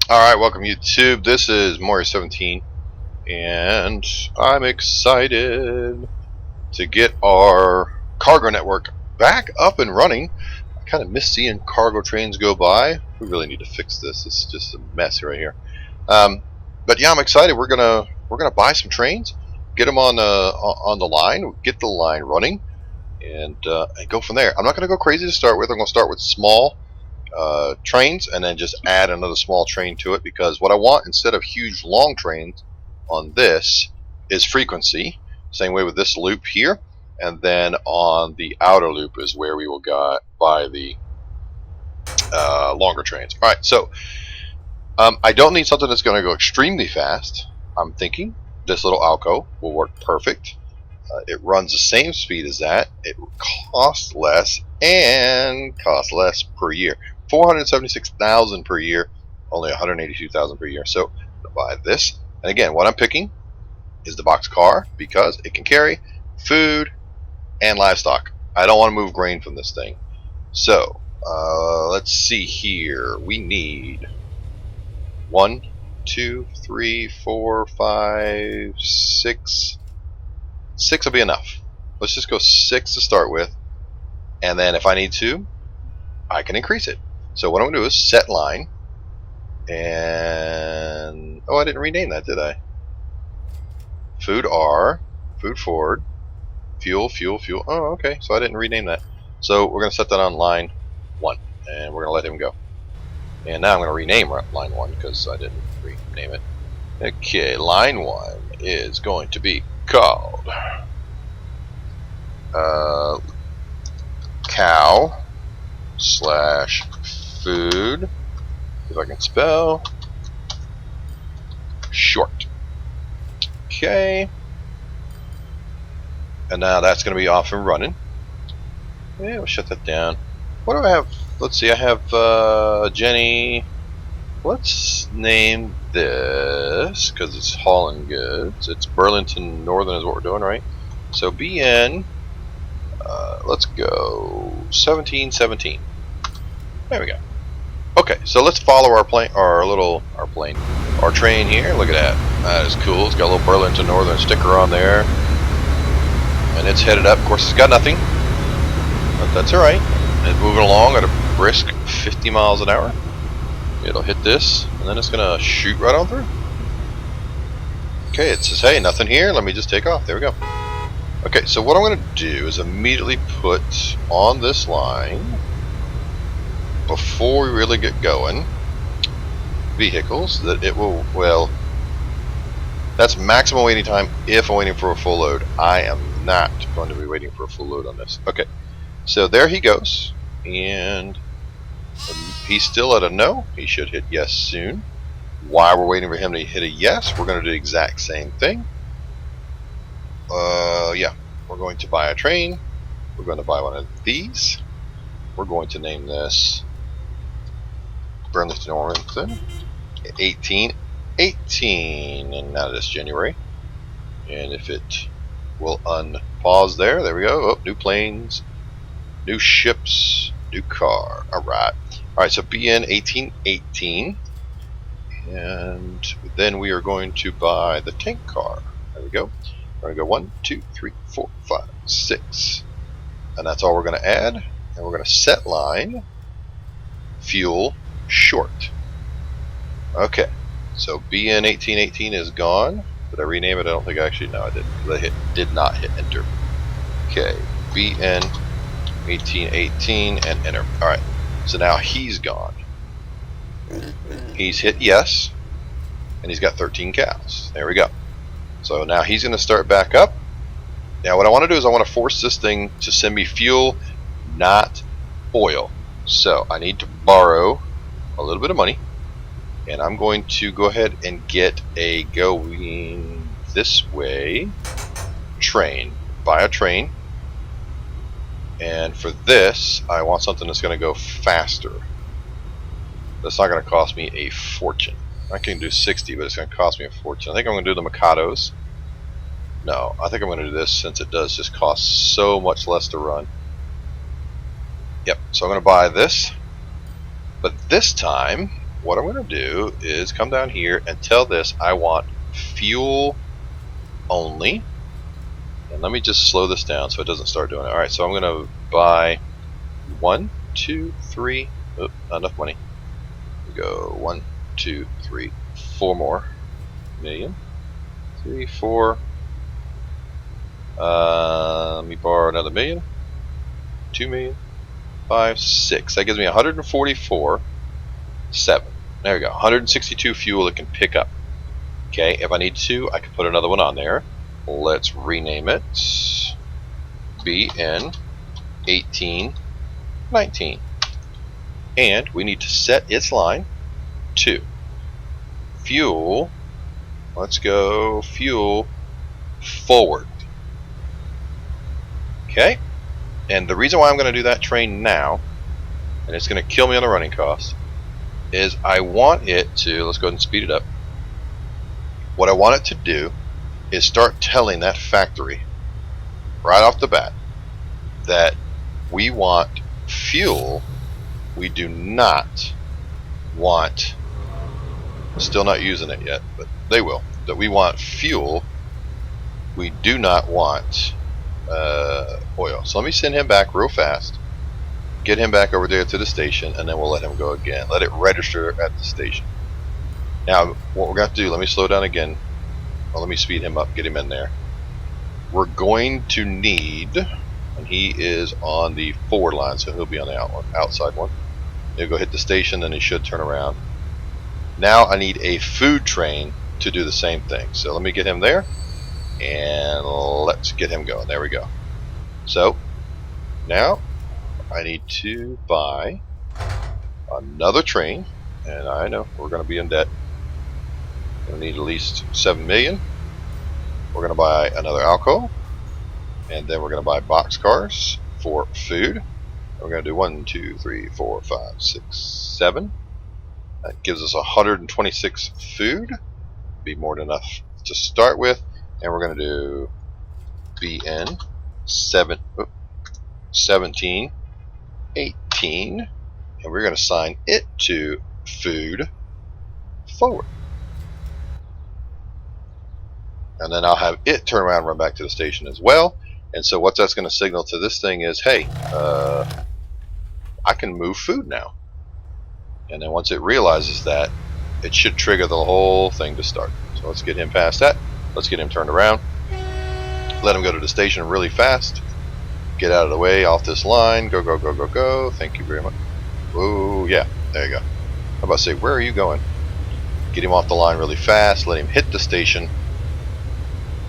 Alright, welcome YouTube. This is Mario17, and I'm excited to get our cargo network back up and running. I kind of miss seeing cargo trains go by. We really need to fix this. It's just a mess right here. But yeah, I'm excited. We're gonna buy some trains, get them on the line, get the line running, and go from there. I'm not gonna go crazy to start with. I'm gonna start with small trains and then just add another small train to it, because what I want instead of huge long trains on this is frequency. Same way with this loop here, and then on the outer loop is where we will buy the longer trains. Alright, so I don't need something that's going to go extremely fast. I'm thinking this little Alco will work perfect. It runs the same speed as that. It costs less and costs less per year. 476,000 per year, only 182,000 per year. So I'll buy this. And again, what I'm picking is the box car because it can carry food and livestock. I don't want to move grain from this thing. So let's see here. We need 1, 2, 3, 4, 5, 6. 6 will be enough. Let's just go 6 to start with, and then if I need to, I can increase it. So what I'm going to do is set line, and I didn't rename that, did I? Food R, food forward, fuel, fuel, fuel. Oh, okay, so I didn't rename that. So we're going to set that on line 1, and we're going to let him go. And now I'm going to rename line 1 because I didn't rename it. Okay, line 1 is going to be called cow / food, if I can spell, short. Okay, and now that's going to be off and running. Yeah, we'll shut that down. What do I have? Let's see, I have Jenny. Let's name this, because it's hauling goods. It's Burlington Northern is what we're doing, right? So BN, let's go 1717. There we go. Okay, so let's follow our plane, our train here. Look at that. That is cool. It's got a little Burlington Northern sticker on there, and it's headed up. Of course, it's got nothing, but that's all right. It's moving along at a brisk 50 miles an hour. It'll hit this, and then it's gonna shoot right on through. Okay, it says, hey, nothing here. Let me just take off. There we go. Okay, so what I'm going to do is immediately put on this line, before we really get going, vehicles that it will, well, that's maximum waiting time if I'm waiting for a full load. I am not going to be waiting for a full load on this. Okay, so there he goes, and he's still at a no. He should hit yes soon. While we're waiting for him to hit a yes, we're going to do the exact same thing. Yeah, we're going to buy a train. We're going to buy one of these. We're going to name this Burlington Northern 1818, and now this January. And if it will unpause there we go. Oh, new planes, new ships, new car. Alright. Alright, so BN 1818. And then we are going to buy the tank car. There we go. We're going to go 1, 2, 3, 4, 5, 6. And that's all we're going to add. And we're going to set line fuel short. Okay. So BN 1818 is gone. Did I rename it? I don't think I actually, no, I didn't. I did not hit enter. Okay. BN 1818 and enter. Alright. So now he's gone. He's hit yes, and he's got 13 cows. There we go. So now he's going to start back up. Now what I want to do is I want to force this thing to send me fuel, not oil. So I need to borrow a little bit of money, and I'm going to go ahead and get a going this way train. Buy a train. And for this, I want something that's going to go faster. That's not going to cost me a fortune. I can do 60, but it's going to cost me a fortune. I think I'm going to do the Mikados. No, I think I'm going to do this, since it does just cost so much less to run. Yep, so I'm going to buy this. But this time, what I'm going to do is come down here and tell this I want fuel only. And let me just slow this down so it doesn't start doing it. Alright, so I'm going to buy 1, 2, 3. Oh, not enough money. We go 1, 2, 3, 4 more million. 3, 4. Let me borrow another million. 2 million. 5, 6. That gives me 144. 7. There we go. 162 fuel it can pick up. Okay, if I need to, I can put another one on there. Let's rename it BN 1819. And we need to set its line to fuel. Let's go fuel forward. Okay, and the reason why I'm going to do that train now, and it's going to kill me on the running cost, is I want it to, let's go ahead and speed it up. What I want it to do is start telling that factory right off the bat that we want fuel. We do not want, still not using it yet, but they will, that we want fuel. We do not want oil. So let me send him back real fast, get him back over there to the station, and then we'll let him go again. Let it register at the station. Now what we're going to do, let me slow down again. Well, let me speed him up, get him in there. We're going to need, and he is on the forward line, so he'll be on the outside one. He'll go hit the station, then he should turn around. Now I need a food train to do the same thing. So let me get him there, and let's get him going. There we go. So now I need to buy another train, and I know we're going to be in debt. We're going to need at least 7 million. We're going to buy another Alco, and then we're going to buy boxcars for food. We're going to do 1, 2, 3, 4, 5, 6, 7. That gives us 126 food. Be more than enough to start with. And we're going to do BN 17, 18, and we're going to assign it to food forward. And then I'll have it turn around and run back to the station as well. And so what that's going to signal to this thing is, hey, I can move food now. And then once it realizes that, it should trigger the whole thing to start. So let's get him past that. Let's get him turned around. Let him go to the station really fast. Get out of the way off this line. Go, go, go, go, go. Thank you very much. Oh, yeah. There you go. I'm about to say, where are you going? Get him off the line really fast. Let him hit the station.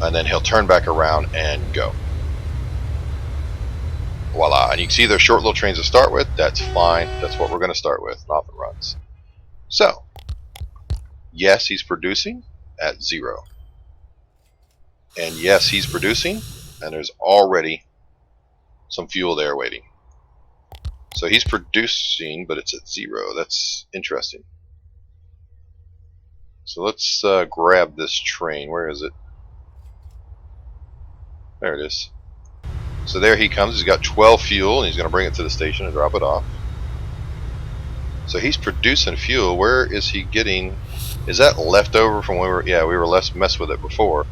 And then he'll turn back around and go. Voila. And you can see they're short little trains to start with. That's fine. That's what we're going to start with. And off it runs. So, yes, he's producing at 0. And yes, he's producing. And there's already some fuel there waiting. So he's producing, but it's at 0. That's interesting. So let's grab this train. Where is it? There it is. So there he comes. He's got 12 fuel, and he's going to bring it to the station and drop it off. So he's producing fuel. Where is he getting? Is that leftover from when we were? Yeah, we were less messed with it before.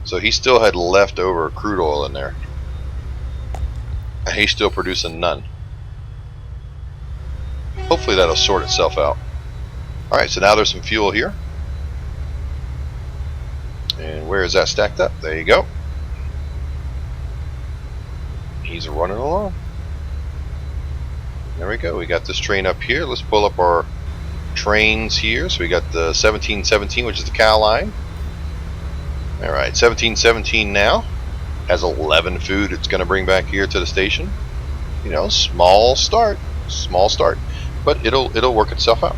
So he still had leftover crude oil in there, and he's still producing none. Hopefully that'll sort itself out. All right. So now there's some fuel here. And where is that stacked up? There you go. He's running along. There we go. We got this train up here. Let's pull up our trains here. So we got the 1717, which is the cow line. Alright, 1717 now has 11 food it's going to bring back here to the station. You know, small start, but it'll work itself out.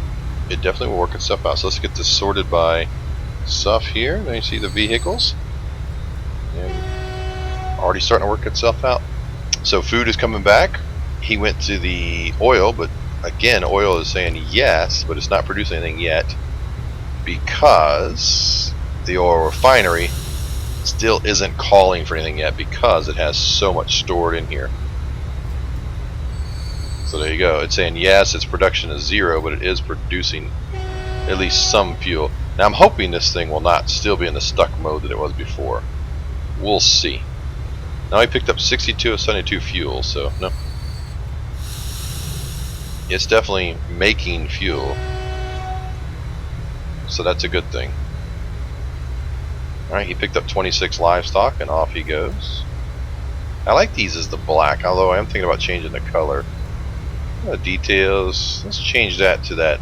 It definitely will work itself out. So let's get this sorted by stuff here. Now you see the vehicles, and already starting to work itself out. So food is coming back. He went to the oil, but again, oil is saying yes, but it's not producing anything yet because the oil refinery still isn't calling for anything yet because it has so much stored in here. So there you go. It's saying yes, its production is 0, but it is producing at least some fuel. Now I'm hoping this thing will not still be in the stuck mode that it was before. We'll see. Now I picked up 62 of 72 fuel, so no. It's definitely making fuel. So that's a good thing. Alright, he picked up 26 livestock and off he goes. I like these as the black, although I am thinking about changing the color. Details, let's change that to that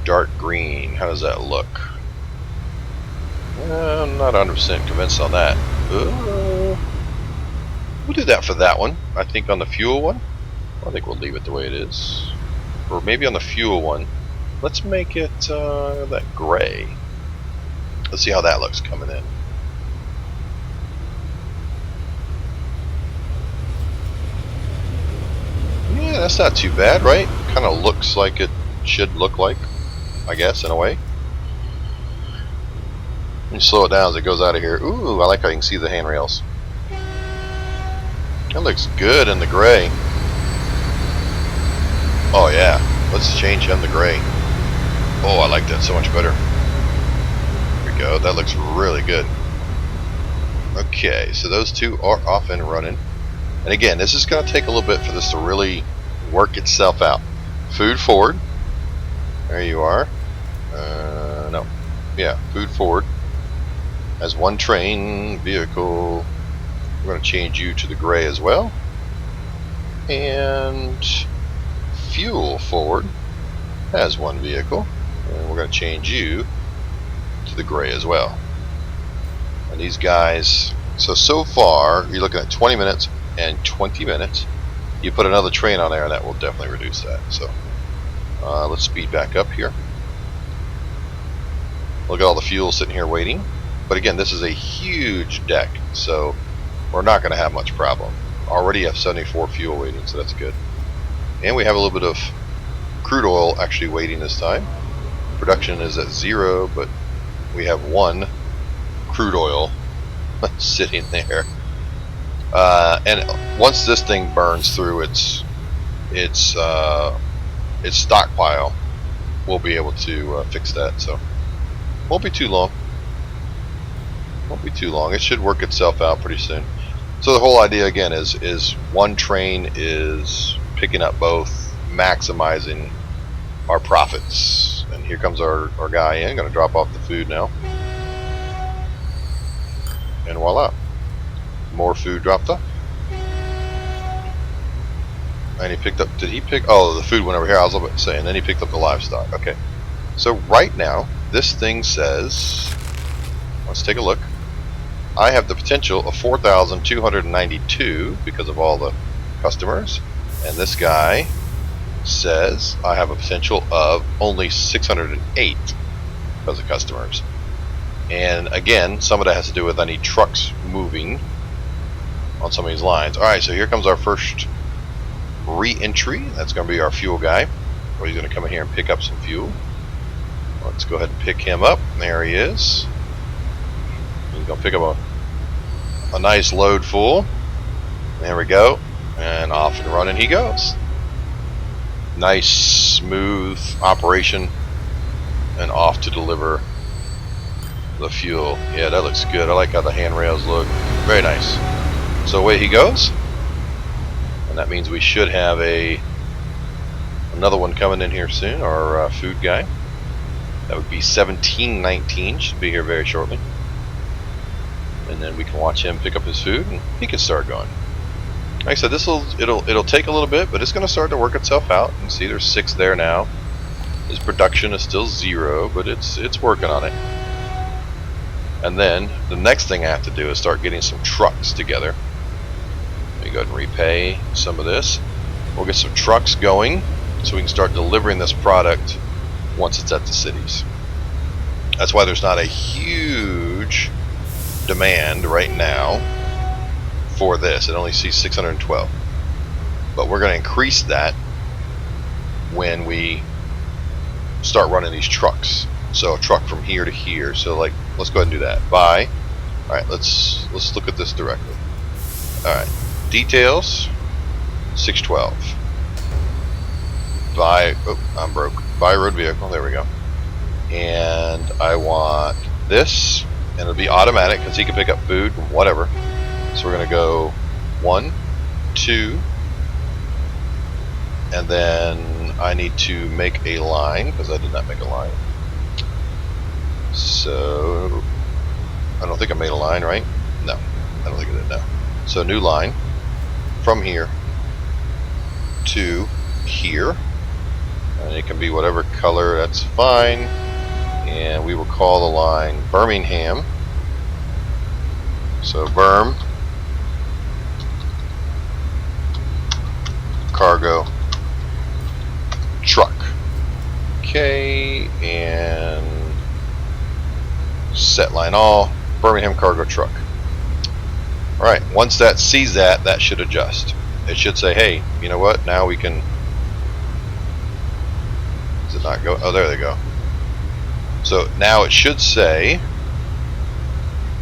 dark green. How does that look? I'm not 100% convinced on that. We'll do that for that one. I think on the fuel one, I think we'll leave it the way it is. Or maybe on the fuel one, let's make it that gray. Let's see how that looks coming in. Yeah, that's not too bad, right? Kind of looks like it should look like, I guess, in a way. Let me slow it down as it goes out of here. Ooh, I like how you can see the handrails. That looks good in the gray. Oh yeah, let's change him to gray. Oh, I like that so much better. There we go, that looks really good. Okay, so those two are off and running. And again, this is going to take a little bit for this to really work itself out. Food forward. There you are. No. Yeah, food forward. As one train vehicle. We're going to change you to the gray as well. And fuel forward as one vehicle. And we're going to change you to the gray as well. And these guys, so far, you're looking at 20 minutes and 20 minutes. You put another train on there and that will definitely reduce that. So let's speed back up here. Look at all the fuel sitting here waiting. But again, this is a huge deck, so we're not going to have much problem. Already have 74 fuel waiting, so that's good. And we have a little bit of crude oil actually waiting this time. Production is at 0, but we have 1 crude oil sitting there. And once this thing burns through its stockpile, we'll be able to fix that. So won't be too long. Won't be too long. It should work itself out pretty soon. So the whole idea again is one train is picking up both, maximizing our profits. And here comes our guy in. Going to drop off the food now. And voila. More food dropped up. And he picked up, did he pick, oh, the food went over here, I was about to say, and then he picked up the livestock. Okay. So right now, this thing says, let's take a look. I have the potential of 4,292 because of all the customers. And this guy says I have a potential of only 608 because of customers. And again, some of that has to do with I need trucks moving on some of these lines. Alright, so here comes our first re-entry. That's going to be our fuel guy. Well, he's going to come in here and pick up some fuel. Let's go ahead and pick him up. There he is. He's going to pick up a nice load full. There we go. And off and running he goes. Nice, smooth operation. And off to deliver the fuel. Yeah, that looks good. I like how the handrails look. Very nice. So away he goes. And that means we should have another one coming in here soon, our food guy. That would be 1719, should be here very shortly. And then we can watch him pick up his food and he can start going. Like I said, it'll take a little bit, but it's going to start to work itself out. You can see there's 6 there now. His production is still 0, but it's working on it. And then the next thing I have to do is start getting some trucks together. Let me go ahead and repay some of this. We'll get some trucks going so we can start delivering this product once it's at the cities. That's why there's not a huge demand right now for this. It only sees 612. But we're going to increase that when we start running these trucks. So a truck from here to here. So like, let's go ahead and do that. Buy. All right, let's look at this directly. All right, details 612. buy, oh, I'm broke. Buy road vehicle, there we go. And I want this, and it'll be automatic because he can pick up food and whatever. So we're gonna go 1, 2, and then I need to make a line because I did not make a line. So I don't think I made a line, right? No, I don't think I did. No. So new line from here to here, and it can be whatever color, that's fine. And we will call the line Birmingham. So Birm cargo truck. Okay, and set line all Birmingham cargo truck. Alright, once that sees that, that should adjust. It should say, hey, you know what, now we can... Does it not go? Oh, there they go. So now it should say,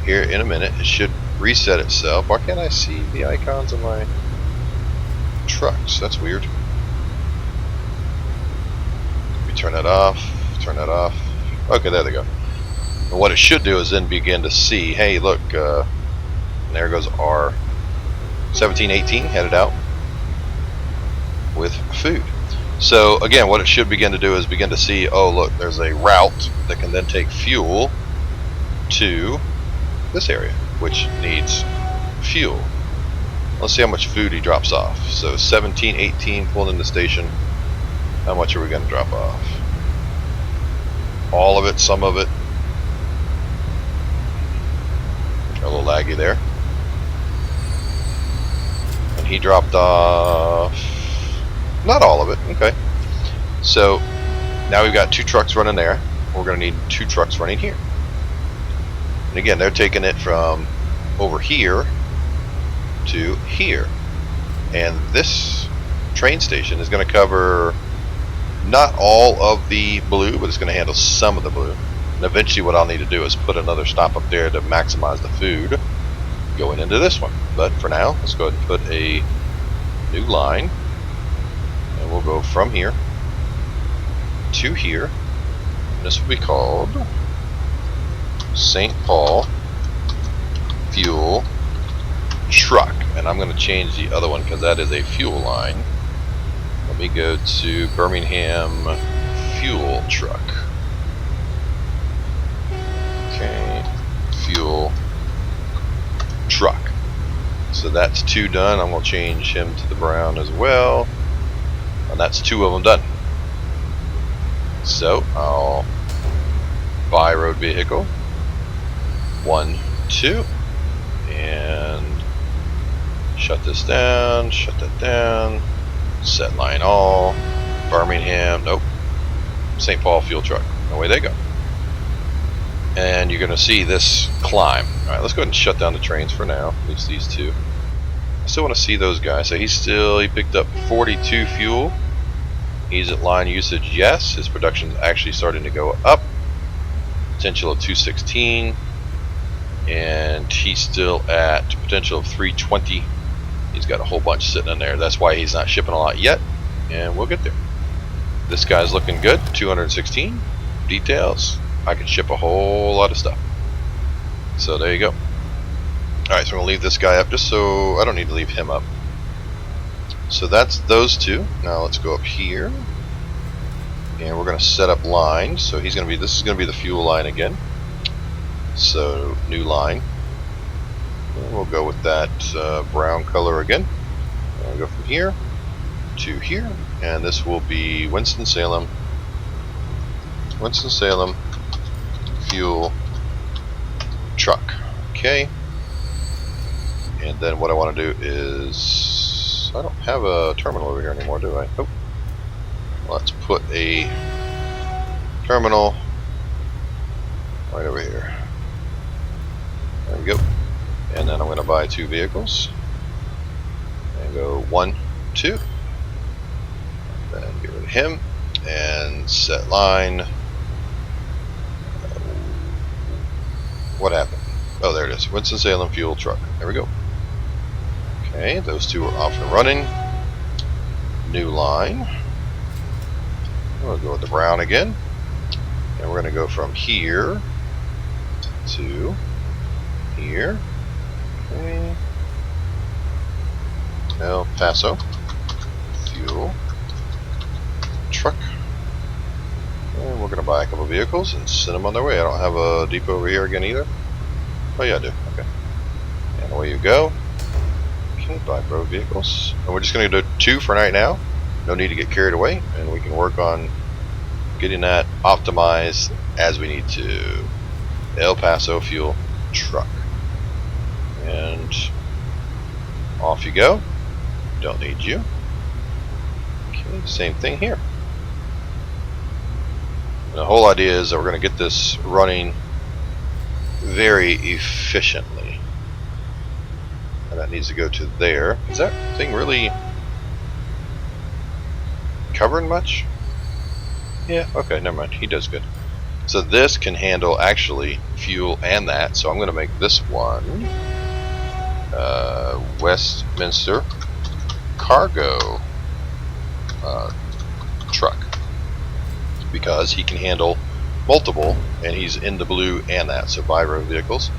here in a minute, it should reset itself. Why can't I see the icons of my trucks? That's weird. Let me turn that off, turn that off. Okay, there they go. And what it should do is then begin to see, hey, look, there goes our 1718 headed out with food. So again, what it should begin to do is begin to see, oh look, there's a route that can then take fuel to this area, which needs fuel. Let's see how much food he drops off. So 1718 pulling in the station. How much are we going to drop off? All of it, some of it. A little laggy there. And he dropped off not all of it. Okay. So now we've got 2 trucks running there. We're going to need 2 trucks running here. And again, they're taking it from over here to here. And this train station is going to cover not all of the blue, but it's going to handle some of the blue. And eventually what I'll need to do is put another stop up there to maximize the food going into this one. But for now, let's go ahead and put a new line. And we'll go from here to here. And this will be called St. Paul Fuel Truck. And I'm going to change the other one because that is a fuel line. Let me go to Birmingham Fuel Truck. Okay, Fuel Truck. So that's 2 done. I'm going to change him to the brown as well. And that's 2 of them done. So I'll buy road vehicle 1, 2, and shut this down, shut that down, set line all, Birmingham, nope, St. Paul Fuel Truck, away they go. And you're going to see this climb. Alright, let's go ahead and shut down the trains for now, at least these 2. I still want to see those guys. So he picked up 42 fuel. He's at line usage, yes. His production's actually starting to go up. Potential of 216. And he's still at potential of 320. He's got a whole bunch sitting in there. That's why he's not shipping a lot yet. And we'll get there. This guy's looking good. 216 details. I can ship a whole lot of stuff. So there you go. Alright, so I'm going to leave this guy up just so I don't need to leave him up. So that's those 2. Now let's go up here. And we're going to set up lines. So this is going to be the fuel line again. So new line. And we'll go with that brown color again. And we'll go from here to here. And this will be Winston-Salem. Winston-Salem Fuel Truck. Okay. And then what I want to do is, I don't have a terminal over here anymore, do I? Oh. Let's put a terminal right over here. There we go. And then I'm going to buy 2 vehicles. And go 1, 2. Then get rid of him. And set line. What happened? Oh, there it is. Winston-Salem Fuel Truck. There we go. Okay, those 2 are off and running. New line. We'll go with the brown again. And we're going to go from here to here. Okay. El Paso. Fuel. Truck. And we're going to buy a couple vehicles and send them on their way. I don't have a depot over here again either. Oh yeah, I do. Okay. And away you go. Okay, buy bro vehicles. And we're just going to do 2 for right now. No need to get carried away. And we can work on getting that optimized as we need to. El Paso fuel truck. And off you go. Don't need you. Okay, same thing here. And the whole idea is that we're going to get this running very efficiently. And that needs to go to there. Is that thing really covering much? Yeah, okay, never mind. He does good. So this can handle actually fuel and that. So I'm going to make this one Westminster cargo truck, because he can handle multiple, and he's in the blue and that. So buy road vehicles,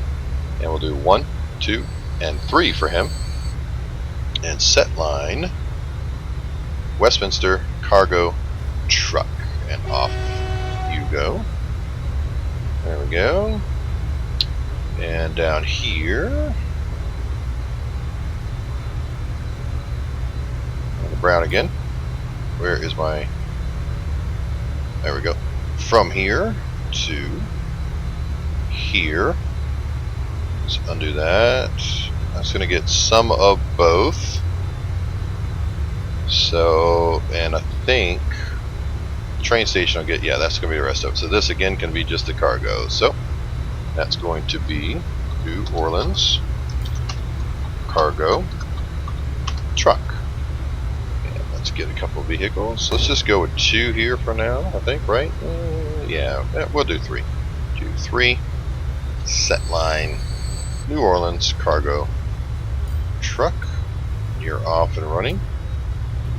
and we'll do 1, 2, and 3 for him, and set line Westminster cargo truck, and off you go. There we go. And down here, and the brown again. Where is my? There we go. From here to here. Let's undo that. That's going to get some of both. So, and I think train station will get, yeah, that's going to be the rest of it. So this again can be just the cargo. So that's going to be New Orleans cargo truck. And let's get a couple of vehicles. Let's just go with 2 here for now, I think, right? Yeah, we'll do 3. 2, 3. Set line New Orleans cargo truck. You're off and running.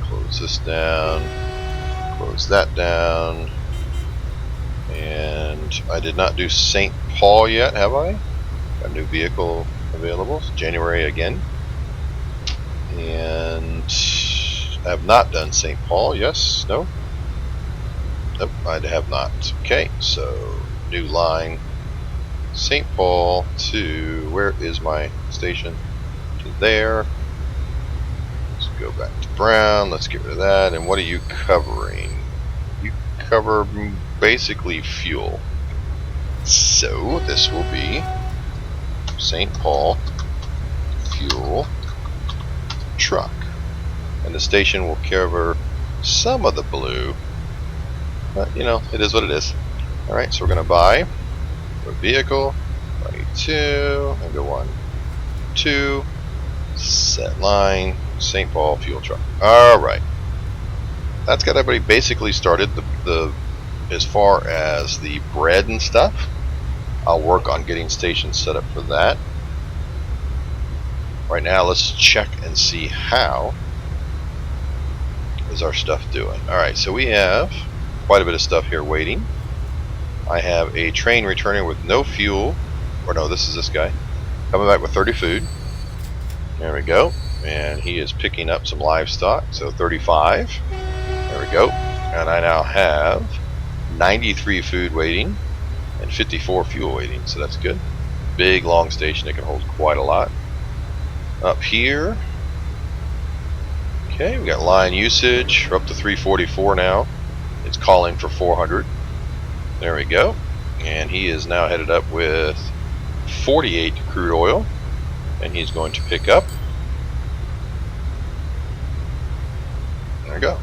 Close this down. Close that down. And I did not do St. Paul yet, have I? Got a new vehicle available. It's January again. And I have not done St. Paul. Yes? No? Nope, I have not. Okay, so new line. St. Paul to, where is my station? To there. Let's go back to brown. Let's get rid of that. And what are you covering? You cover basically fuel. So this will be St. Paul fuel truck. And the station will cover some of the blue. But, you know, it is what it is. Alright, so we're going to buy a vehicle. Buy 2. And go 1, 2. Set line. St. Paul fuel truck. Alright. That's got everybody basically started. The as far as the bread and stuff, I'll work on getting stations set up for that. Right now, let's check and see how is our stuff doing. Alright, so we have quite a bit of stuff here waiting. I have a train returning with no fuel, or no, this is this guy, coming back with 30 food. There we go. And he is picking up some livestock, so 35. There we go. And I now have 93 food waiting and 54 fuel waiting, so that's good. Big long station that can hold quite a lot. Up here, okay, we got line usage. We're up to 344 now. It's calling for 400. There we go. And he is now headed up with 48 crude oil, and he's going to pick up. There we go.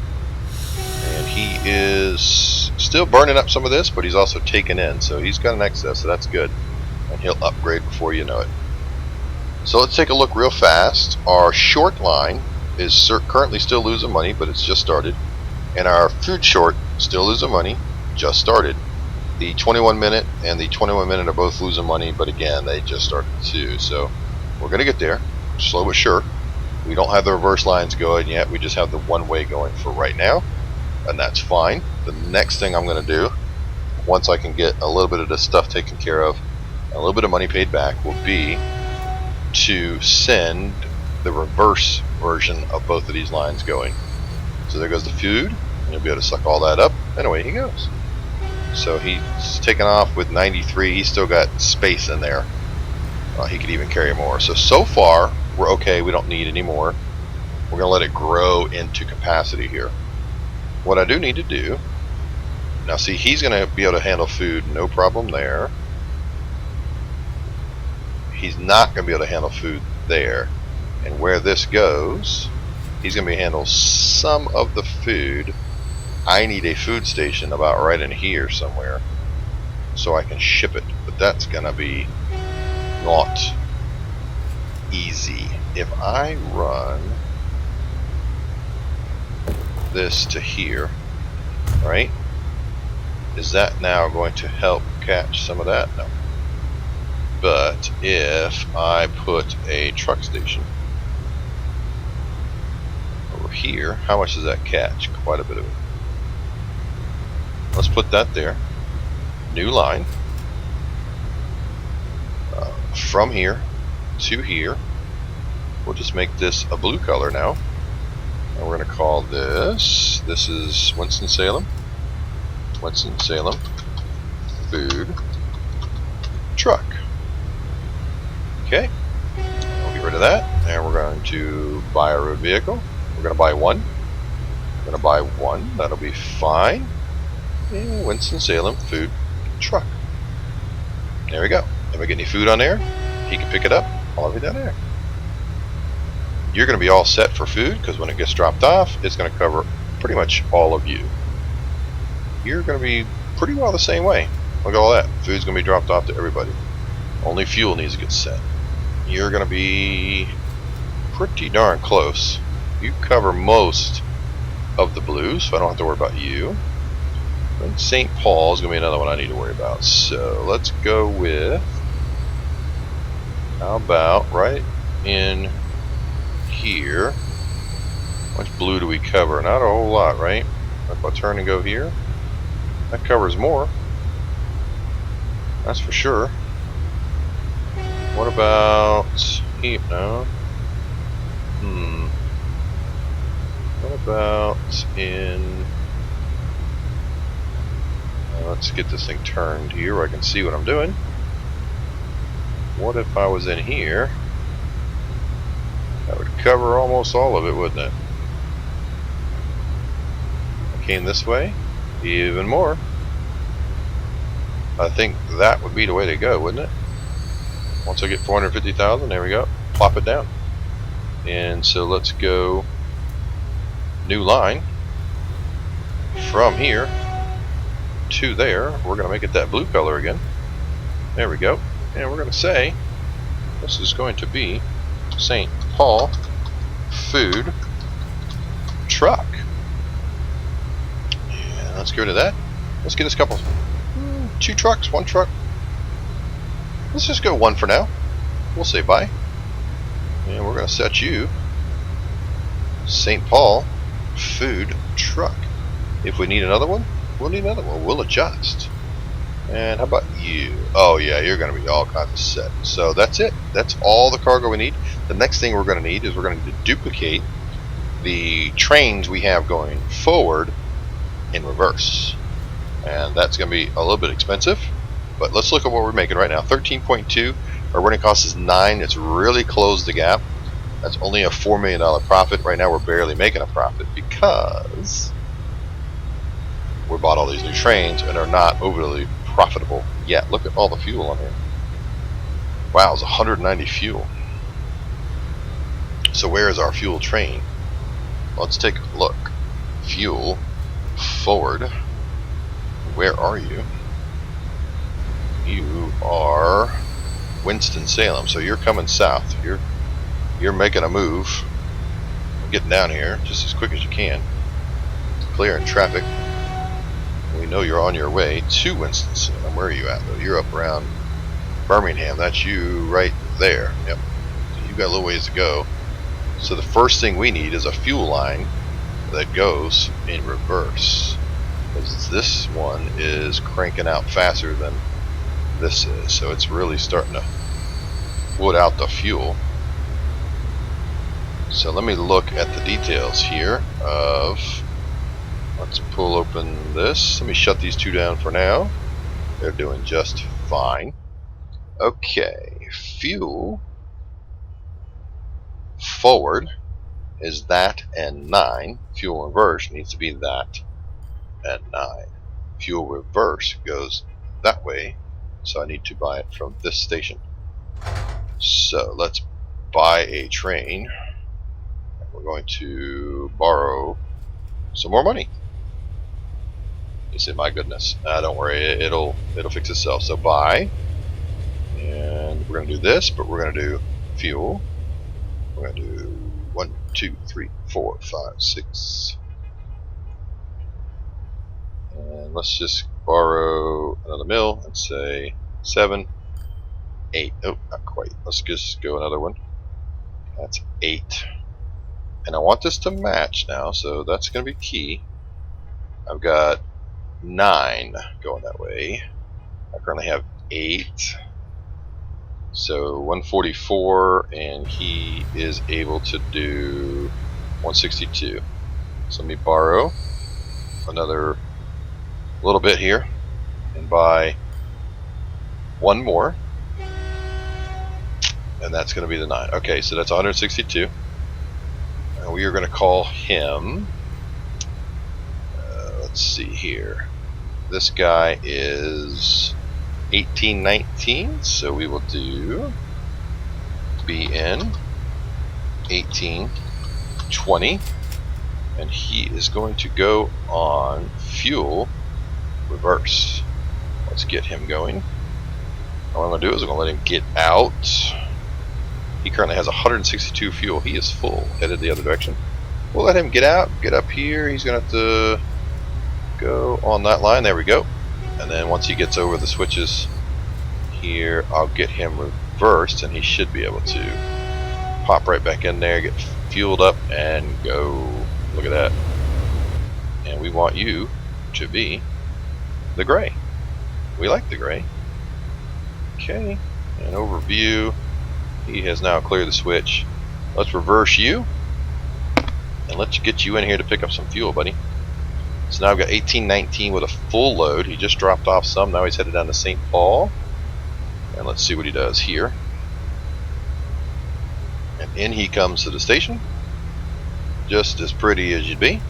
And he is still burning up some of this, but he's also taken in, so he's got an excess, so that's good. And he'll upgrade before you know it. So let's take a look real fast. Our short line is currently still losing money, but it's just started. And our food short still losing money, just started. The 21 minute and the 21 minute are both losing money, but again, they just started too. So we're going to get there, slow but sure. We don't have the reverse lines going yet. We just have the one way going for right now. and that's fine. The next thing I'm going to do, once I can get a little bit of this stuff taken care of, a little bit of money paid back, will be to send the reverse version of both of these lines going. So there goes the food, and you'll be able to suck all that up, and away he goes. So he's taken off with 93. He's still got space in there. He could even carry more. So far, we're okay. We don't need any more. We're going to let it grow into capacity here. What I do need to do, now see, he's going to be able to handle food, no problem there. He's not going to be able to handle food there. And where this goes, he's going to be handle some of the food. I need a food station about right in here somewhere so I can ship it, but that's going to be not easy. If I run this to here, right, is that now going to help catch some of that? No. But if I put a truck station over here, how much does that catch? Quite a bit of it. Let's put that there. New line. From here to here. We'll just make this a blue color now. And we're going to call this is Winston-Salem. Winston-Salem food truck. Okay. We'll get rid of that. And we're going to buy a road vehicle. We're going to buy one. We're going to buy one. That'll be fine. And Winston-Salem food truck. There we go. If I get any food on there, he can pick it up all the way down there. You're going to be all set for food because when it gets dropped off, it's going to cover pretty much all of you. You're going to be pretty well the same way. Look at all that. Food's going to be dropped off to everybody. Only fuel needs to get set. You're going to be pretty darn close. You cover most of the blues, so I don't have to worry about you. And St. Paul is going to be another one I need to worry about. So let's go with, how about right in here? How much blue do we cover? Not a whole lot, right? If I turn and go here, that covers more. That's for sure. What about here? No. What about in... let's get this thing turned here where I can see what I'm doing. What if I was in here? That would cover almost all of it, wouldn't it? I came this way, even more. I think that would be the way to go, wouldn't it? Once I get 450,000, there we go. Plop it down. And so let's go new line from here to there. We're going to make it that blue color again. There we go. And we're going to say this is going to be St. Paul food truck. And let's go to that. Let's get us a couple, 2 trucks, 1 truck. Let's just go 1 for now. We'll say bye. And we're going to set you St. Paul food truck. If we need another one, we'll need another one. We'll adjust. And how about you? Oh yeah, you're going to be all kinds of set. So that's it. That's all the cargo we need. The next thing we're going to need is we're going to duplicate the trains we have going forward in reverse. And that's going to be a little bit expensive. But let's look at what we're making right now. 13.2. Our running cost is 9. It's really closed the gap. That's only a $4 million profit. Right now we're barely making a profit because we bought all these new trains and they're not overly profitable yet. Look at all the fuel on here. Wow, it's 190 fuel. So where is our fuel train? Let's take a look. Fuel forward. Where are you? You are Winston-Salem. So you're coming south. You're making a move. Getting down here just as quick as you can. Clearing traffic. We know you're on your way to Winston-Salem. Where are you at though? You're up around Birmingham. That's you right there. Yep. So you've got a little ways to go. So the first thing we need is a fuel line that goes in reverse, because this one is cranking out faster than this is, so it's really starting to wood out the fuel. So let me look at the details here of, let's pull open this. Let me shut these two down for now. They're doing just fine. Okay, fuel forward is that and 9. Fuel reverse needs to be that and 9. Fuel reverse goes that way, so I need to buy it from this station. So let's buy a train. We're going to borrow some more money. You say, my goodness, don't worry, it'll fix itself. So buy, and we're going to do this, but we're going to do fuel. We're going to do 1, 2, 3, 4, 5, 6. And let's just borrow another mill and say 7, 8. Oh, not quite. Let's just go another one. That's 8. And I want this to match now, so that's going to be key. I've got 9 going that way. I currently have 8. So 144, and he is able to do 162. So let me borrow another little bit here and buy one more, and that's going to be the 9. Okay, so that's 162. And we are going to call him, let's see here, this guy is 1819, so we will do BN 1820, and he is going to go on fuel reverse. Let's get him going. All I'm going to do is I'm going to let him get out. He currently has 162 fuel. He is full, headed the other direction. We'll let him get out, get up here. He's going to have to go on that line. There we go. And then once he gets over the switches here, I'll get him reversed, and he should be able to pop right back in there, get fueled up, and go. Look at that. And we want you to be the gray. We like the gray. Okay, and overview. He has now cleared the switch. Let's reverse you, and let's get you in here to pick up some fuel, buddy. So now I've got 1819 with a full load. He just dropped off some. Now he's headed down to St. Paul. And let's see what he does here. And in he comes to the station. Just as pretty as you'd be.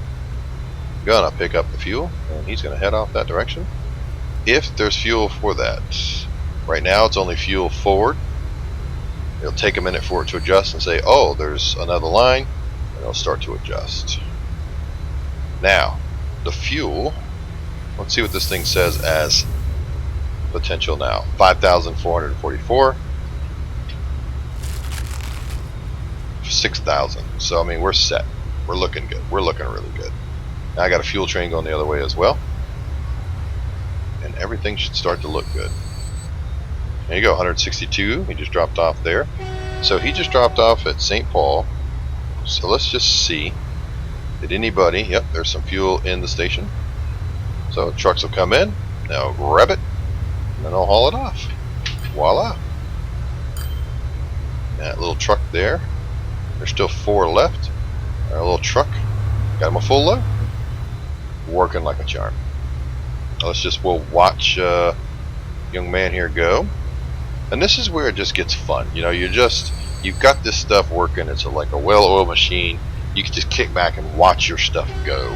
Gonna pick up the fuel, and he's gonna head off that direction. If there's fuel for that. Right now it's only fuel forward. It'll take a minute for it to adjust and say, oh, there's another line, and it'll start to adjust. Now, the fuel, let's see what this thing says as potential now. 5,444. 6,000. So, I mean, we're set. We're looking good. We're looking really good. Now I got a fuel train going the other way as well. And everything should start to look good. There you go, 162. He just dropped off there. So he just dropped off at St. Paul. So let's just see. Did anybody? Yep, there's some fuel in the station. So trucks will come in. Now grab it, and then I'll haul it off. Voila. That little truck there. There's still 4 left. Our little truck. Got him a full load. Working like a charm. Now we'll watch young man here go. And this is where it just gets fun. You know, you've got this stuff working. It's like a well-oiled machine. You can just kick back and watch your stuff go.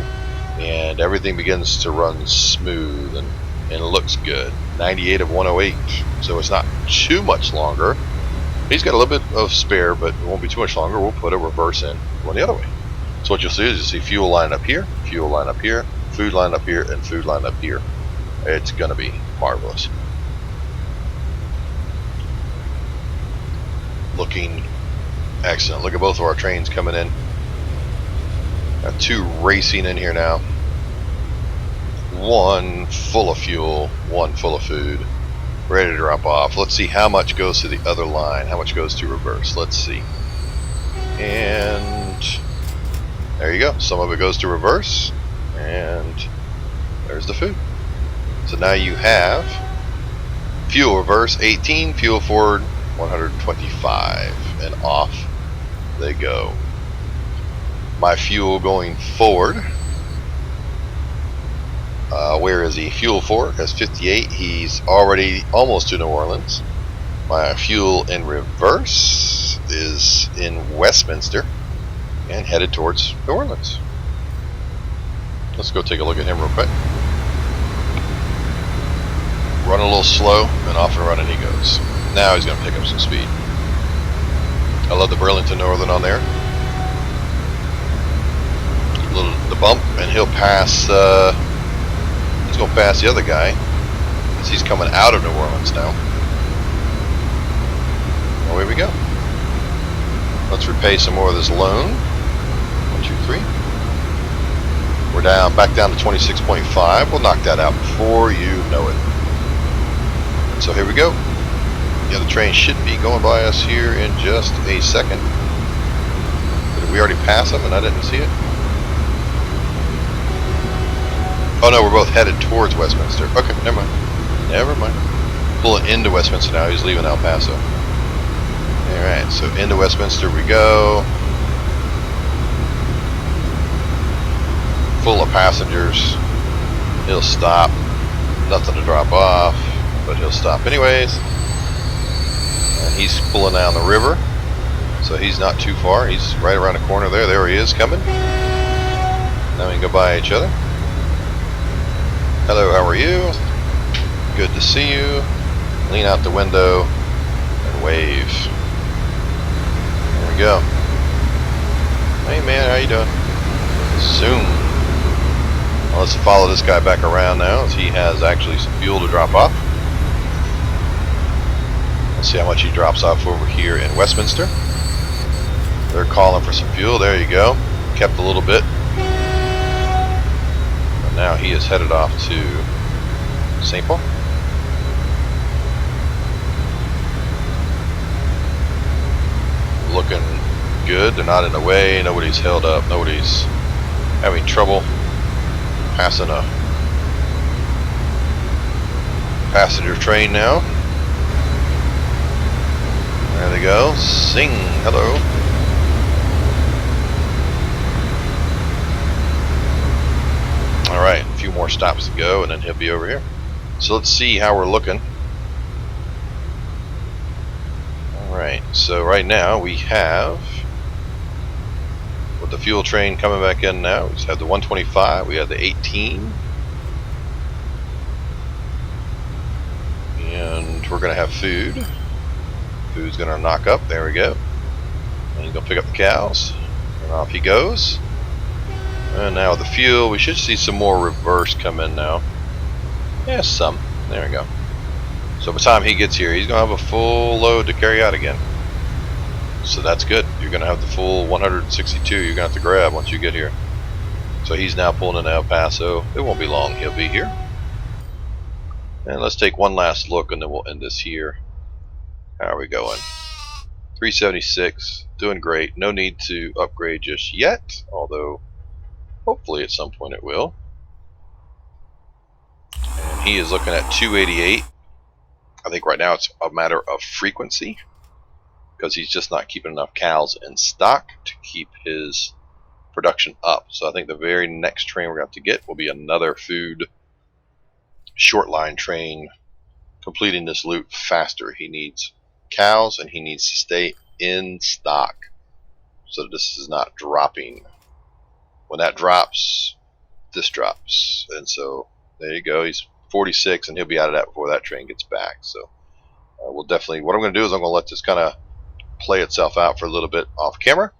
And everything begins to run smooth and it looks good. 98 of 108. So it's not too much longer. He's got a little bit of spare, but it won't be too much longer. We'll put a reverse in going the other way. So what you'll see is you'll see fuel line up here, fuel line up here, food line up here, and food line up here. It's going to be marvelous. Looking excellent. Look at both of our trains coming in. Got 2 racing in here now. 1 full of fuel, 1 full of food. Ready to drop off. Let's see how much goes to the other line, how much goes to reverse. Let's see. And There you go. Some of it goes to reverse, and there's the food. So now you have fuel reverse 18, fuel forward 125, and off they go. My fuel going forward, where is he? Fuel forward has 58. He's already almost to New Orleans. My fuel in reverse is in Westminster and headed towards New Orleans. Let's go take a look at him real quick. Run a little slow, and off and running he goes. Now he's going to pick up some speed. I love the Burlington Northern on there. The bump, and he'll pass. He's going to pass the other guy as he's coming out of New Orleans now. Away we go. Let's repay some more of this loan. 1, 2, 3. We're back down to 26.5. We'll knock that out before you know it. So here we go. The other train should be going by us here in just a second. Did we already pass them and I didn't see it? Oh no, we're both headed towards Westminster. Okay, never mind. Never mind. Pulling into Westminster now. He's leaving El Paso. Alright, so into Westminster we go. Full of passengers. He'll stop. Nothing to drop off, but he'll stop anyways. And he's pulling down the river, so he's not too far. He's right around the corner there. There he is coming. Now we can go by each other. Hello, how are you? Good to see you. Lean out the window and wave. There we go. Hey man, how you doing? Zoom. Well, let's follow this guy back around now, as he has actually some fuel to drop off. Let's see how much he drops off over here in Westminster. They're calling for some fuel. There you go. Kept a little bit. And now he is headed off to St. Paul. Looking good. They're not in the way. Nobody's held up. Nobody's having trouble passing a passenger train now. There they go. Sing. Hello. Alright, a few more stops to go and then he'll be over here. So let's see how we're looking. Alright, so right now we have, with the fuel train coming back in now, we just have the 125, we have the 18. And we're going to have food. Food's going to knock up. There we go. And he's going to pick up the cows. And off he goes. And now the fuel, we should see some more reverse come in now. Yeah, some. There we go. So by the time he gets here, he's going to have a full load to carry out again. So that's good. You're going to have the full 162 you're going to have to grab once you get here. So he's now pulling into El Paso. It won't be long. He'll be here. And let's take one last look and then we'll end this here. How are we going? 376. Doing great. No need to upgrade just yet. Although, hopefully at some point it will. And he is looking at 288. I think right now it's a matter of frequency, because he's just not keeping enough cows in stock to keep his production up. So I think the very next train we're going to have to get will be another food short line train completing this loop faster. He needs cows and he needs to stay in stock so that this is not dropping. When that drops, this drops. And so there you go. He's 46 and he'll be out of that before that train gets back. So we'll definitely, what I'm going to do is I'm going to let this kind of play itself out for a little bit off camera,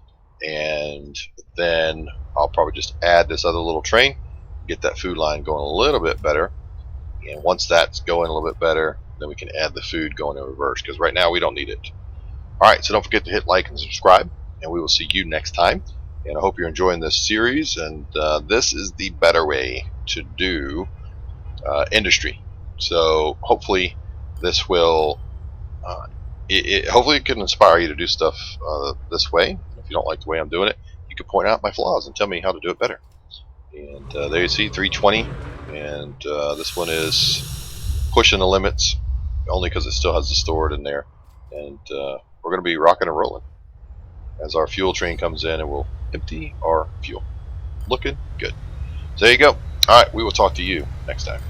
and then I'll probably just add this other little train, get that food line going a little bit better, and once that's going a little bit better, then we can add the food going in reverse, because right now we don't need it. Alright, so don't forget to hit like and subscribe, and we will see you next time. And I hope you're enjoying this series, and this is the better way to do industry. So hopefully this will hopefully it can inspire you to do stuff this way. If you don't like the way I'm doing it, you could point out my flaws and tell me how to do it better. And there you see 320, and this one is pushing the limits only because it still has the stored in there. And we're going to be rocking and rolling as our fuel train comes in, and we'll empty our fuel. Looking good. So there you go. All right, we will talk to you next time.